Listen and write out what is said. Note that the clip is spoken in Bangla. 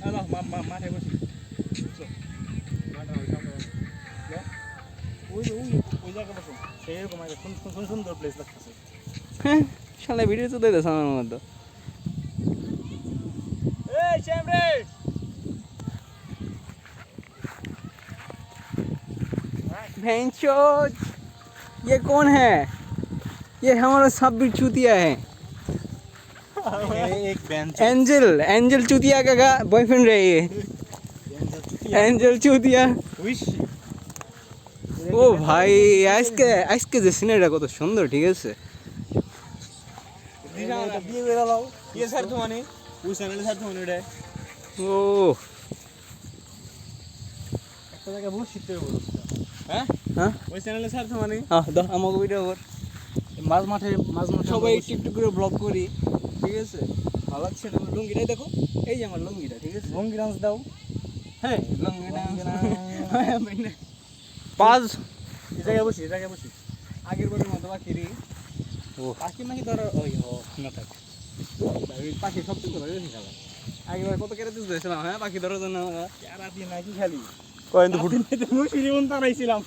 আলো মাঠে বসি ওই জায়গায় বসো সেরকম সুন্দর প্লেস লাগতেছে হ্যাঁ শালা ভিডিও তো দিতেছ আমার মতো এই শ্যাম রে भैंचोद ये कौन है ये हमारा साबिर चूतिया है एक बेंच एंजल एंजल चूतिया का बॉयफ्रेंड है ये एंजल चूतिया উইশ ও ভাই আজকে আজকে যে সিনারিটা কত সুন্দর ঠিক আছে এটা বিয়ে করে লাও বিয়ে ছাড়তো মানে ওই চ্যানেলে ছাড়তো মানে এটা ও একটা জায়গায় বসে তো হ্যাঁ হ্যাঁ ওই চ্যানেলে ছাড়তো মানে হ্যাঁ দাও আমাকে ভিডিও কর মাঝ মাঠে সবাই একটু একটু করে ব্লগ করি ঠিক আছে ভালো লাগছে এটা আমার লুঙ্গিটাই দেখো এই যে আমার লুঙ্গিটা ঠিক আছে ভঙ্গি ডান্স দাও হ্যাঁ লুঙ্গিটা এই জায়গায় বসি আগের বারের মতো বাকি রে ও পাখি মাখি ধর ওই ও না থাক পাখি সব কিছু ধরে গেছি খেলা আগেবার কত কেটে দিয়েছিলাম হ্যাঁ পাখি ধরার জন্য আর দিন নাকি খালি কয়েন তো ফুটে মুশিরি মন তারাইছিলাম